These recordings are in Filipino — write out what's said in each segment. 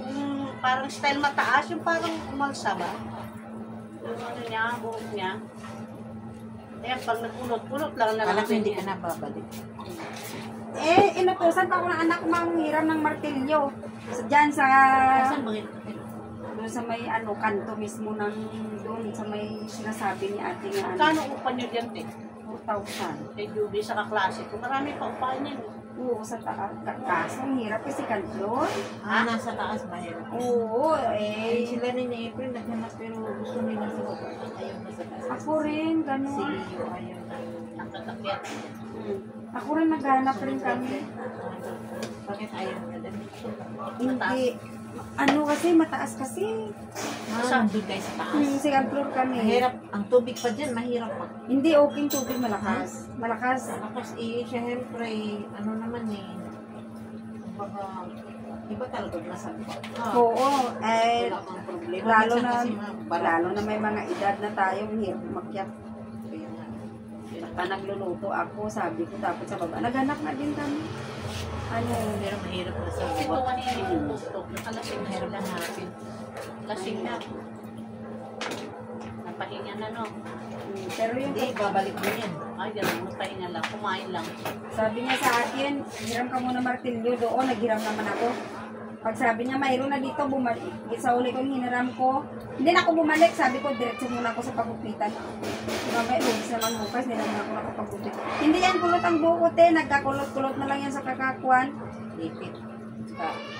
Yung parang style mataas, yung parang umalsa ba? Yung ano niya, buhok niya. Ayan, pag nagpulot-pulot lang na Alam lang. hindi ka na babalik. Inutusan pa ako ng anak ko manghiram ng martilyo. Diyan sa... Saan ba yun? Doon sa may kanto mismo ng doon sa may sinasabi ni ate nga Kano upan nyo dyan, te? 4,000. Kay Juby sa kaklase ko. Marami pa upahan yan. Oo, sa taas. Kaso, ang hirap kasi kanto. Nasa taas ba yun? Oo, Sila ni April naghanap pero gusto nila sa baba. Ayaw na sa taas. ako rin, Si gano'n. Leo ayaw na. Nakatakyat. Ako rin naghanap rin kami. Bakit ayaw na din? Hindi. Ano kasi, mataas kasi. Nandun kayo sa taas. Second floor kami. Mahirap. Ang tubig pa dyan, mahirap pa. Hindi okay tubig, malakas. Malakas. Tapos syempre, ano naman eh. Kumbaga, iba talaga nasabi. Oo, Wala kang problema. lalo Minsan na, kasi mga barat. lalo na may mga edad na tayo, hirap umakyat. Kaya nga. Pa nagluluto ako, sabi ko, tapos sa baba, naghanap na din kami. Ano, Pero mahirap na sa Ito baba. kanina yung tuktok. Nakalasing na Mahirap sila. na hanapin. Lasing na. Napahinga na, no? pero yung Hindi, babalik din yan. Ay, ganun. Napahinga lang. Kumain lang. sabi niya sa akin, hiram ka muna martilyo doon, naghiram naman ako. Pag sabi niya, mayroon na dito, bumalik. Sa uli ko, hiniram ko. Hindi na ako bumalik, sabi ko, diretso muna ako sa pagupitan. Mamaya, ubis naman bukas, hindi naman ako nakapagupit. Hindi yan kulot ang buhok, nagkakulot-kulot na lang yan sa kakakuan. Lipit.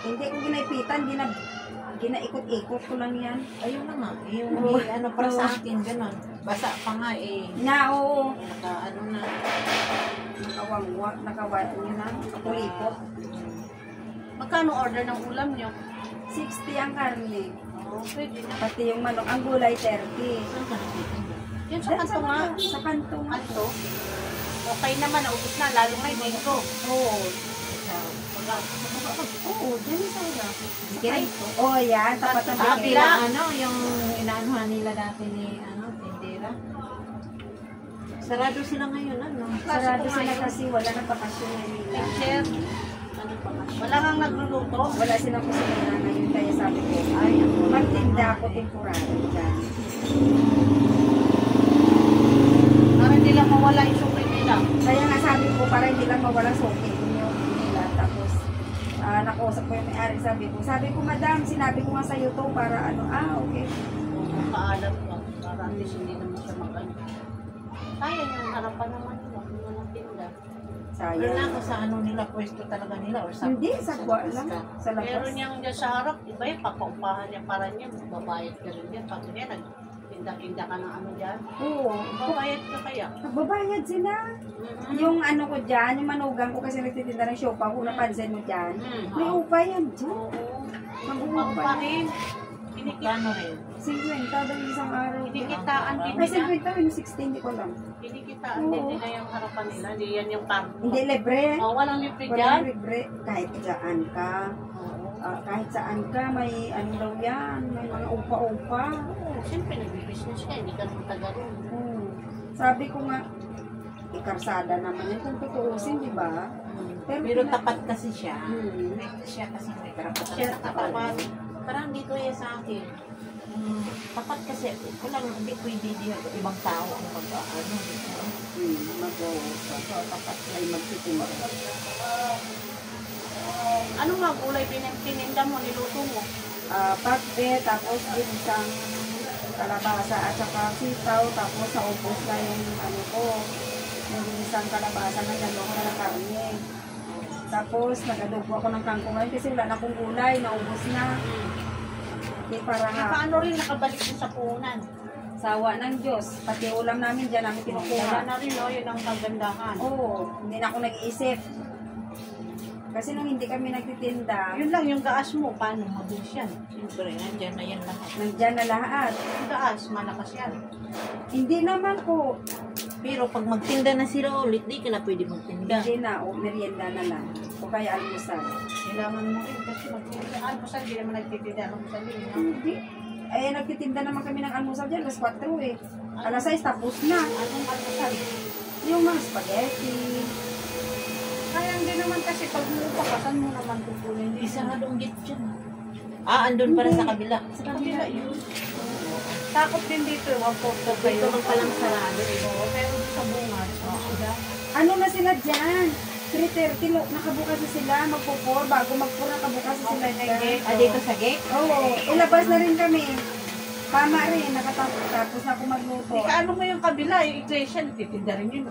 Hindi ko ginaipitan, ginaikot-ikot ko lang yan. Ayun na nga. Yung ano para sa akin, gano'n. Basa pa nga eh. Na, oo. Ano na. Nakawangwa, yun na, nakakulipot. Magkano order ng ulam nyo? 60 ang karne. Oh, pwede na. Pati yung manok, ang gulay 30. Saan ka nakita? Yan sa kanto nga. Sa kanto nga. Kanto. Okay naman, naubos na. Lalo ngayon, linggo. Oo. Oo, dyan sa ila. Oo, yan. Tapat na Sa Kapila. kapila, ano, yung inaanuhan nila dati ni, tindera. Sarado sila ngayon, ano? Sarado sila kasi wala na bakasyon ngayon nila. Picture. Ano pa nga? Wala kang nagluluto. Wala silang kusina ngayon. Kaya sabi ko, ay, magtinda ako temporary dyan. Para hindi lang mawala yung sukli nila. Kaya nga sabi ko, para hindi lang mawala suki yung nila. Tapos, nakausap ko yung may-ari, sabi ko, madam, sinabi ko nga sa YouTube para ano, okay. Paalam lang. Para at least hindi naman siya mag-ano. Kaya yung harapan naman nila. Yung mga tinda. Pero na Sayang. ako sa ano nila, pwesto talaga nila or sa Hindi, sa kwa labas lang. ka. Sa labas. Meron niyang dyan sa harap. Iba yung papaupahan niya para niya. Babayad ka rin yan. Pag niya, nagtinda-tinda ka ng ano dyan. Oo. Babayad ka kaya. Nagbabayad sila. Yung ano ko dyan, yung manugang ko kasi nagtitinda ng siopaw, kung napansin mo dyan, may upa yan dyan. Oo. Mag-upa. Paupahin. Magkano rin? 50 daw isang araw. Kinikitaan din Ay, nila. 50 rin, 60, hindi ko alam. Kinikitaan din nila yung harapan nila. Hindi yan yung park. Hindi libre. Oh, walang libre dyan. Walang libre. Kahit saan ka. Oo. Kahit saan ka, may ano daw yan, may mga upa-upa. Oo, siyempre nag-business ka. Hindi ka naman taga ron. Sabi ko nga, ikarsada naman yun kung tutuusin, di ba? Pero tapat kasi siya. Hmm. Siya kasi may karapatan Siya sa tapat. katawan. Parang dito yan sa akin. Tapat kasi, walang hindi pwede ibang tao ang mag-ano. Mag-upa. Tapat ay magtitinda. Ano nga gulay pininda mo, niluto mo? Pakbe, tapos din isang kalabasa at saka sitaw, tapos naubos na yung ano ko, yung isang kalabasa na gano'n ko na ng karne. Tapos nag-adobo ako ng kangkong ngayon kasi wala na akong gulay, naubos na. Hindi para nga, Paano rin nakabalik mo sa punan? sawa ng Diyos, pati ulam namin dyan namin Wala kinukuha. na rin, no? Yun ang kagandahan. Oo, hindi na ako nag-iisip. Kasi nung hindi kami nagtitinda, Yun lang yung gaas mo, paano mabilis yan? Siyempre, nandyan na yan lahat. nandyan na lahat. Yung gaas, malakas yan. Hindi naman po, Pero pag magtinda na sila ulit, di ka na pwede magtinda. hindi na, o merienda na lang. O kaya almusal. Kailangan mo rin kasi magtitinda. Almusal, hindi naman nagtitinda. Almusal din, no? Hindi. Eh, nagtitinda naman kami ng almusal dyan, alas 4 eh. Alas 6, tapos na. Anong almusal? Yung mga spaghetti. Kaya hindi naman kasi pag umupa ka, saan mo naman kukunin? Isa nga donggit dyan. Andun para sa kabila. Sa kabila yun. Takot din dito, 1.4 kayo. Dito lang palang sarado. Oo, pero sa bunga, sila. Ano na sila dyan? 3:30, nakabukas na sila, magpo-4, bago mag-4, nakabukas na sila dyan. Dito sa gate? Oo, ilabas na rin kami. Tama rin, nakatapos na ako magluto. Ano mo yung kabila, yung iglesia, nagtitinda rin yun.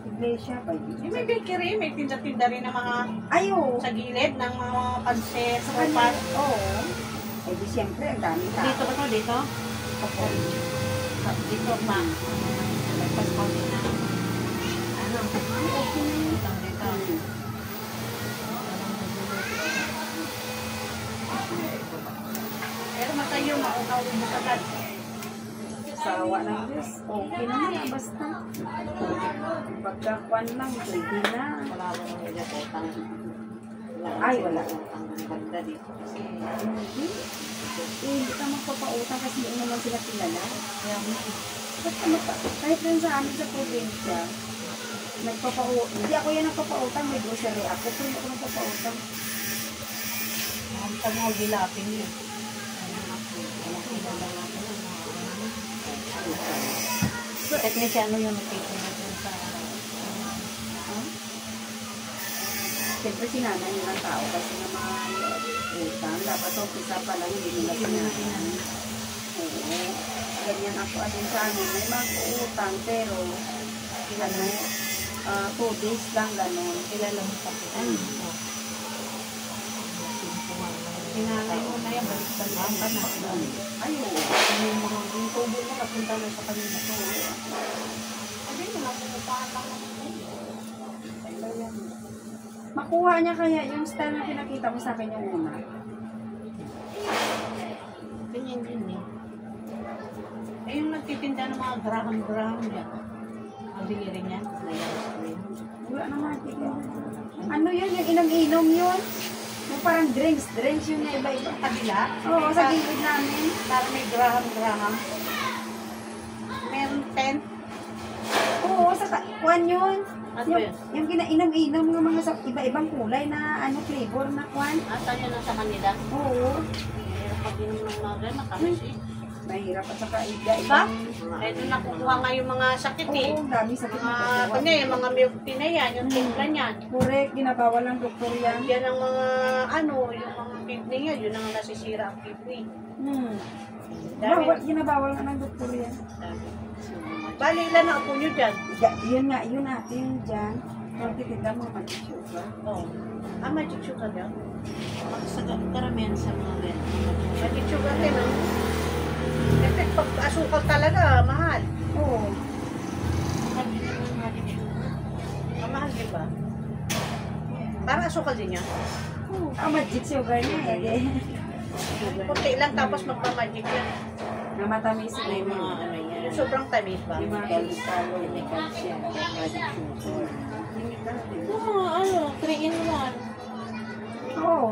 Iglesia pa yun. Yung may bakery, may tinda-tinda rin ng mga Ayo. sa gilid ng mga pansit, Sa kanya, sopas. oo. Eh di siyempre, ang dami tao. Dito ba to? Dito? Dito pa. Lagpas ko din na. Ano? Okay na yun. Dito. Pero matayo, maunaw mo sa agad. Sawa ng Diyos. Okay na nga, basta. Pagkakuan lang, pwede na. Wala mo nang ilapotang. Ay, wala. Ang ganda dito. Kasi, Hindi. Hindi ka magpapautang kasi hindi naman sila kilala. kaya mo. Kahit rin sa amin sa probinsya, hindi ako yan nagpapautang, may grocery ako, pero hindi ako nagpapautang. Ang pag-gilapin yun. Teknisyano yung nagtitinda dun sa... Siyempre sinanay nila ng tao kasi na mga utang. Dapat umpisa pa lang hindi nila sinanay. Oo. Ganyan ako din sa amin. May mag-uutang pero ano, 2 days lang ganun. Kilala mo sa kitan. Sinanay mo na yan, balik-balikan ka na. Ayun. Yung mga yung tubo mo, napunta na sa kanila. Sabi mo, napupupahan lang ako. Makuha niya kaya yung style na pinakita mo sa akin yung una. Ganyan din eh. Eh, yung nagtitinda ng mga graham-graham dyan. Ang dingiri niya. Wala naman. Ano yun? Yung inom-inom yun? Yung parang drinks yun na iba-iba. Kabila? Oo, sa gilid namin. Parang may graham-graham. Meron 10. Oo, sa kuwan yun. Ano ba yun? Yung kinainom-inom ng mga sa iba-ibang kulay na flavor na kuwan. Ata yun ang sa kanila. Oo. Meron pag inom ng mga gano'n, makamis eh. Mahirap at saka Diba? iba-ibang. Eh, doon nakukuha nga yung mga sakit eh. Oo, dami sakit na Mga, kukuha. kanya, yung mga milk tea na yan, yung timpla niyan. Correct, ginabawal ng doktor yan. Yan ang mga, yung mga kidney niya, yun ang nasisira ang kidney. Dami. Ginabawal nga ng doktor yan. Bali, ilan na ako nyo dyan? Yun nga, yun natin dyan. Kung titinda mo, mag-sugar. Oo. Magic sugar yan. Karamihan sa mga gano'n. Magic sugar din, no? Kasi pag asukal talaga, mahal. Oo. Mahal din ba? Parang asukal din yan. Oo. Magic sugar niya eh. Kunti lang, tapos magpa-magic yan. Na matamis na May yung mga ano yan. Yung sobrang tamis ba? chemical siya. Magic sugar. Oo, ano, 3 in 1. Oo.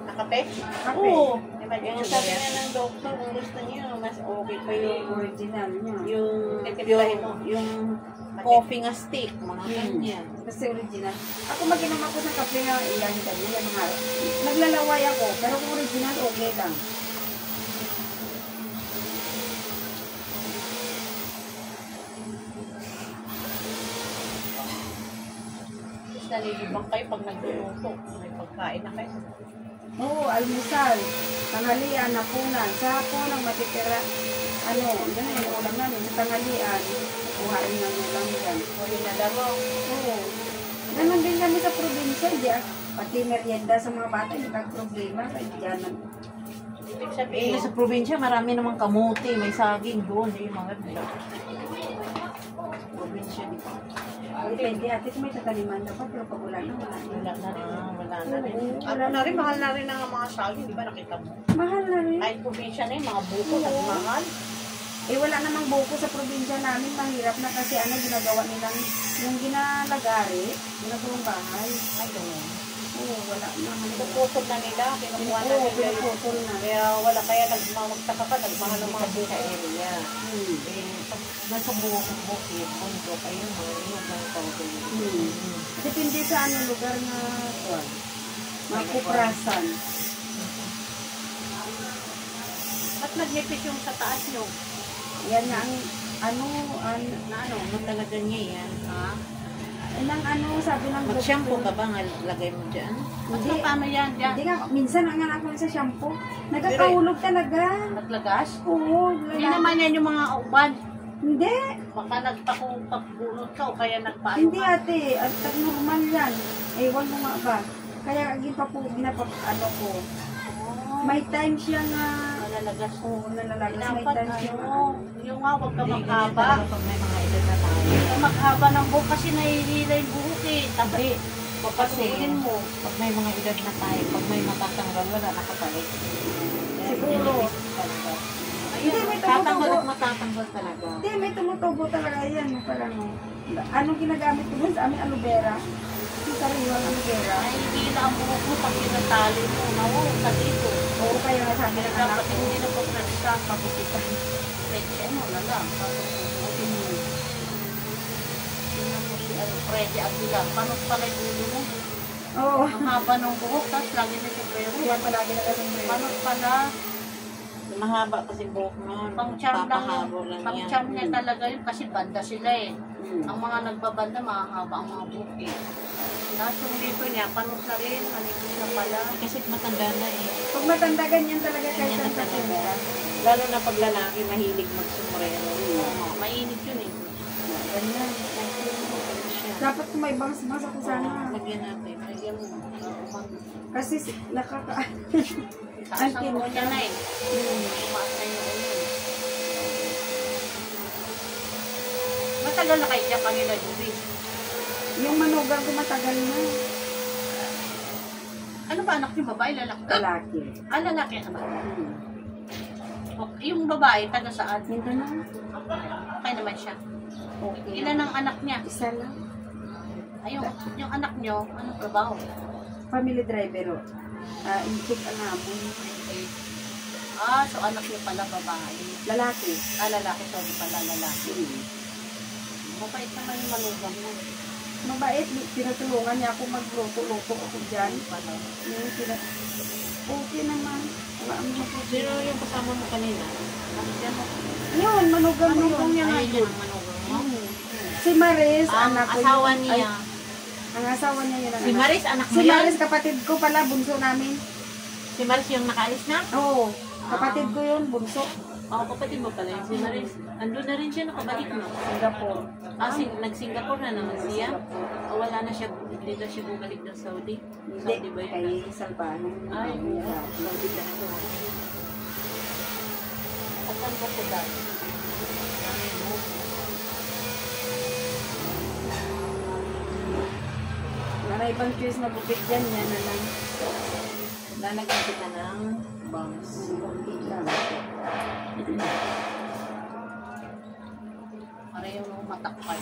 Nakape? Kape. Oo. May magic Yung sugar sabi yan. nga ng doktor, kung gusto niyo, mas okay pa yung Original niya. yung coffee nga stick, mga ganyan. Kasi original. Ako mag-inom ako sa kape nga iyan ganyan. Yung mga, naglalaway ako. Pero kung original, okay lang. Tapos nalilibang kayo pag nagluluto. May pagkain na kayo. Oo, almusal. Tanghalian, hapunan. Sa hapon, ang matitira. Ano, ganun yung ulam namin. Sa tanghalian, kuhain ng ulam yan. Huli na laro. Oo. Ganun din kami sa probinsya. Diyan. Pati merienda sa mga bata, hindi problema. Kaya dyan. Ibig Eh, sabihin, sa probinsya, marami namang kamuti, may saging doon, yung mga probinsya, di ba? Depende ate kung may tataniman dapat, pero pag wala na, wala na. wala na rin. Wala na rin. Ano na rin, mahal na rin ang mga saging. Di ba nakita mo? Mahal na rin. Kahit probinsya na yung mga buko na Oo. mahal. Eh wala namang buko sa probinsya namin, mahirap na kasi ano ginagawa nilang yung ginalagari, ginagawang bahay. Ay, ganun. Oo, wala naman. Puputol na nila, kinukuha na Oo, nila. pinuputol na. Kaya wala, kaya magtaka ka, nagmahal ng mga buko. area. Hmm. Eh, pag nasa bukid, bundok, ayun, mga inog ng tawagin. Depende sa ano lugar na kuwan. Makuprasan. Ba't nagnipis yung sa taas nyo? Yan nga ang, Na ano? Ano talaga niya yan? Ha? nang sabi ng Mag-shampoo ka ba nga lagay mo dyan? Ba't Hindi. paano yan? Yan. Hindi nga, minsan nga ako sa shampoo. Nagkakahulog talaga. Naglagas? Oo, Hindi naman yan yung mga uban. Hindi. Baka nagpapagulot ka o kaya nagpaano Hindi ka. ate, at normal yan. Ewan mo nga ba. Kaya ko. Oh, May time siya nga, malalagas. oo, nalalagas. May Dapat time siya nga. yung nga, huwag ka Hindi, ganyan maghaba. talaga pag may mga edad na tayo. Huwag ka maghaba ng buhok kasi nahihila yung buhok eh. Tabi. Papaluin mo. Pag may mga edad na tayo, pag may matatanggal, wala nakapalit. Siguro. Hindi, may Tatanggal at tumutubo. matatanggal talaga. Hindi, may tumutubo talaga yan. Parang, anong ginagamit ko dun sa amin, aloe vera. Yung sariwang aloe vera. Nahihila ang buhok mo pag pinatali mo. Nawawag dito. Oo, kaya nga sabi ng anak Dapat ko. hindi na po-press ka. Pabukitan. Pwede ano na lang. Pabukitan mo. Tingnan mo si Freddy Aguilar. Paano pala yung ulo mo? Oo. Ang haba ng buhok. Tapos lagi na si Freddy. Kaya palagi nakasumbrero. Paano pala? Mahaba kasi buhok mo. Pang-charm lang yun. Papahabo lang yan. Pang-charm niya talaga yun kasi banda sila eh. Hmm. Ang mga nagbabanda, mahahaba ang mga buhok eh. Tapos yung dito niya, panos na rin, manipis na pala. Kasi matanda na eh. Pag matanda, ganyan talaga kahit Ganyan na ang talaga. kapunta. Lalo na pag lalaki, mahilig magsumbrero. Oo, mainit yun eh. Ganyan. Dapat kung may bangs-bangs ako sana. Lagyan natin. Lagyan mo. Kasi nakaka... Taas ang buhok niya na eh. Hmm. Tumaas na yung ulo eh. Matagal na kayo siya kanila, Julie. Yung manugang ko matagal na. Ano ba anak niyo, babae, lalaki? Lalaki. Ah, lalaki ka ba? Hmm. Yung babae, taga saan? Mindanao. Okay naman siya. Okay. Ilan ang anak niya? Isa lang. Ayun, yung anak niyo, anong trabaho? Family driver. Intik ang hamon. Ah, so anak niyo pala babae. Lalaki. Ah, lalaki, sorry pala, lalaki. Hmm. Mabait naman yung manugang mo. Mabait. Tinutulungan niya ako magluto-luto ako dyan. Pala. Okay naman. Wala ang mga Sino yung kasama mo kanina? Nandiyan mo. Yun, manugang mo Manugang yun. niya nga Ayun yun. yung manugang mo. Si Maris, Ang anak ko asawa yun. niya. Ay, ang asawa niya yun. ang Si anak. Maris, anak mo Si yan? Maris, kapatid ko pala, bunso namin. Si Maris yung nakaalis na? Oo, kapatid ko yun, bunso. Oo, kapatid mo pala yun. Si Maris, andun na rin siya, nakabalik no? Singapore. Ah, nag-Singapore na naman siya? O wala na siya, hindi na siya bumalik ng Saudi? Hindi, Saudi ba yun? kay Salbano. Ay, Saudi na ito. Saan ba siya dati? Wala ibang choice na bukit yan, yan na lang. Lalagyan kita ng bombs. Bukit lang. Para yung matakpay.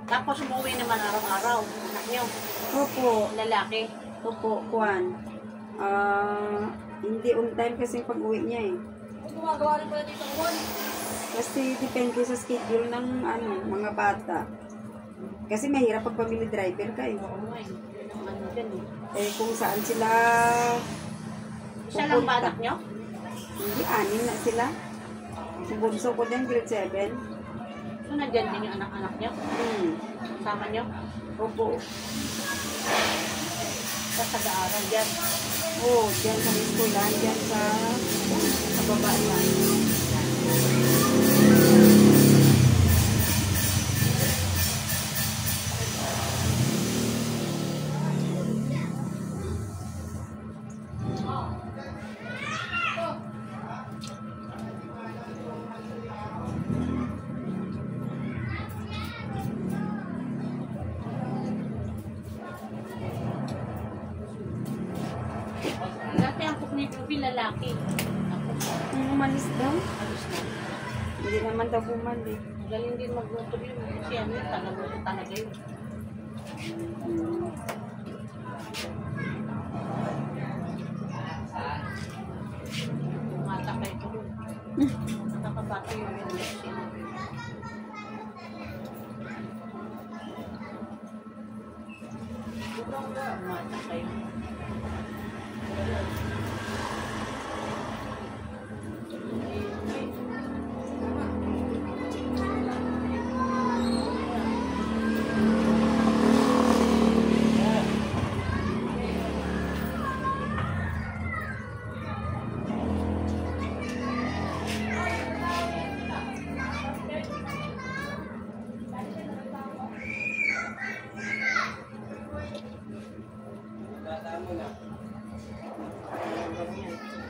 Tapos umuwi naman araw-araw. Anak niyo, Opo, lalaki. opo, Juan. Hindi on time kasi pag uwi niya eh. Gumagawa rin pala dito, Juan. Kasi depende sa schedule ng mga bata. Kasi mahirap pag family driver ka eh. Oo nga eh. Yun ang ano dyan eh. Eh kung saan sila Isa lang ba pupunta. anak niyo? Hindi, 6 na sila. Si bunso ko din, grade 7. So, nandyan din yung anak-anak niyo? Kasama niyo? Opo. Sa taga-aral dyan. Oo, dyan sa eskwelahan, dyan sa baba lang. Dati ang cook ni Ruby lalaki. Yung umalis daw, Alos na. hindi naman daw bumalik. Galing din magluto yun. Kasi ano yun, talaga talaga yun. Tumatakay ko yun. Nakakabata yun yung machine. Tumatakay.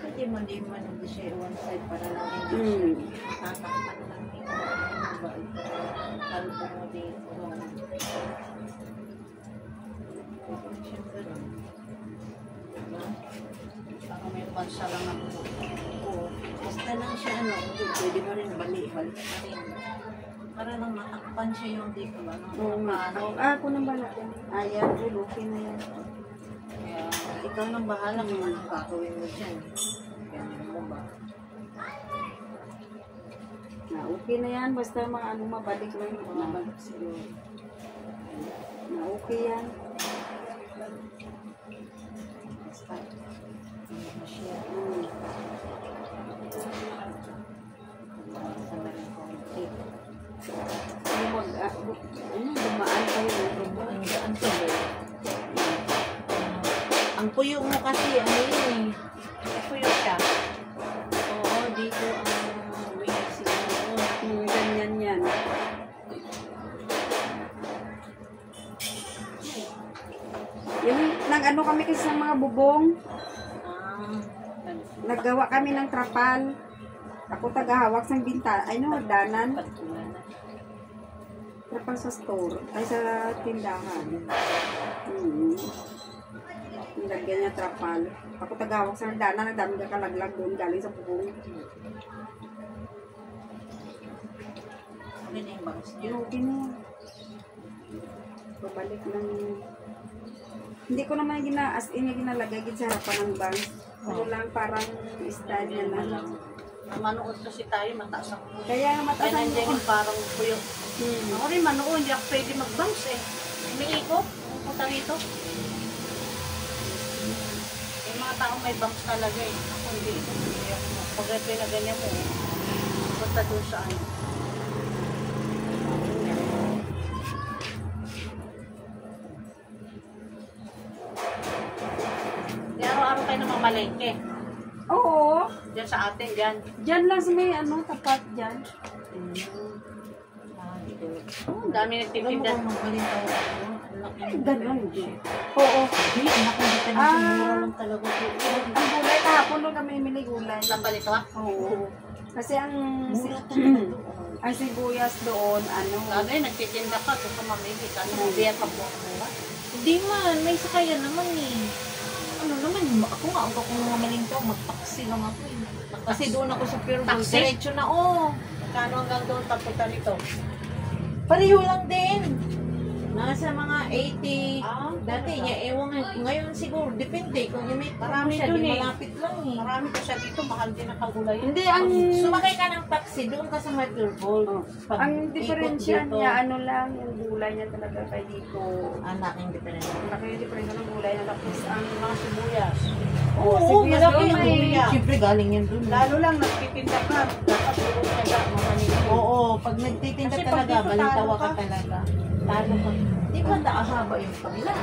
Hindi mo hindi siya one side para lang hindi siya tatakpan lang dito. Kalbo mo dito. Siya ganun. Parang may bansa lang ako. Oo. Basta lang siya ano, pwede mo rin balik pa rin. Para lang matakpan siya yung dito ba? Oo nga. Ako nang bahala yan. Ayan, okay na yan. Kaya, Ikaw nang bahala kung ano gagawin mo dyan. Ganyan mo ba? Na okay na yan. Basta mga ano mabalik lang. Mabalik siguro. Na okay yan. Basta. Hindi mo siya. Basta na rin konti. Dumaan kayo. Ang daan to ba? Ang puyo mo kasi, ano yun eh. puyo siya. Oo, dito ang wing siguro. Ganyan yan. Yung nag-ano kami kasi ng mga bubong. Ah, Naggawa kami ng trapal. Ako tagahawak ng binta. Ay no, danan. patulan na. Trapal sa store. Ay sa tindahan. Nilagyan niya trapal. Ako tagahawak sa danan. Nagdami ka kalaglag doon galing sa bubong. Ano na yung bangs niya? Okay na yan. Babalik ng... Hindi ko naman as in na ginalagay sa harapan ng bank. Ano lang, parang style niya lang. Manood kasi tayo, mataas ang puyo. Kaya mataas Kaya ang nandiyan yung parang puyo. Hmm. Ako rin manood, hindi ako pwede mag-bounce eh. Umiikot, punta rito. Yung mga taong may bounce talaga eh. Ako hindi. Pag pinaganyan mo, punta doon sa ano. Di araw-araw kayo namamalengke. Oo. Diyan sa atin, diyan. Diyan lang sa may ano, tapat dyan. Ah, dito. Ang dami Alam mo nagtitinda. kung magbalintaw ako, ang laki ng Ganun gulay. din. Oo. Hindi, anak ko dito na Ah. mura lang talaga. Ang gulay kahapon doon kami mili gulay. Saan ba dito ha? Oo. Kasi ang Mura talaga doon. ang sibuyas doon, ano, Sabi, nagtitinda ka, gusto ka mamili. Kasi mabiyan pa po mura. Hindi man, may sakayan naman eh. Ano naman, ako nga, ako kung mamaling to, mag-taxi lang ako eh. Kasi doon ako sa Pure Gold, Taxi? diretso na, oh. Kano hanggang doon, papunta rito? Pareho lang din. Nasa mga 80. Ah, Dati niya, ewan nga, ngayon siguro, depende kung may Marami siya, dun di eh. malapit lang eh. Marami ko siya dito, mahal din ang kagulay. hindi ang Sumakay ka ng taxi, doon ka sa may Pure Gold. Pag ang ikot diferensya dito, niya, ano lang, yung gulay niya talaga kay dito. anak, yung diferensya. Laki yung diferensya ng gulay na tapos ang Mga sibuyas. Oo, sibuyas malaki doon, yung may- sibuyas. Siyempre galing yan doon. Lalo lang, nagtitinda ka. Dapat doon ka sa mamanili. Oo, pag nagtitinda Kasi pag talaga, dito, balintawa talo ka ka. talaga. Talo ka. Di ba nakahaba yung kabila?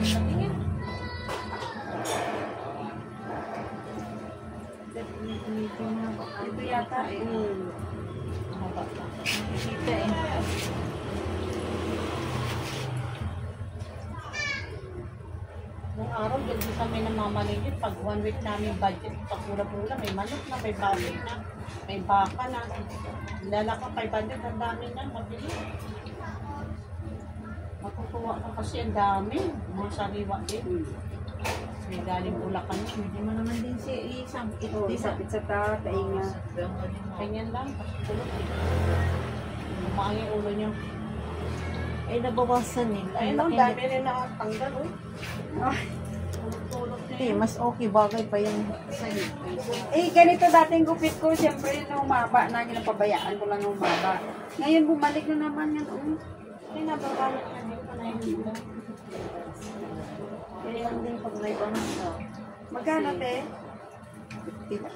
Tingin. ito yata eh. Mahaba pa. Kita eh. Nung araw, dyan din kami namamalingit. Pag 1 week namin budget, pag pula-pula, may manok na, may baboy na, may baka na. Lala ka 500, ang dami na, mabili. Matutuwa ka kasi ang dami. Mga sariwa din. May galing Bulacan. Hindi mo naman din si isang ito. Oh, isapit sa tainga. Ganyan lang, kasi tulog eh. Lumaang yung ulo niyo. Ay, nabawasan eh. Ay, Ayun, ang dami rin nakatanggal, oh. Ah, Tulog na Eh, yun. mas okay bagay pa yung sa'yo. eh, ganito dating gupit ko, siyempre nung umaba na, ginapabayaan ko lang nung umaba. Ngayon bumalik na naman yan. Ay, nababalot na din pa na yung ulo. Kaya lang din pag may bangas ka. Magkano, Kasi- te? 50 ba?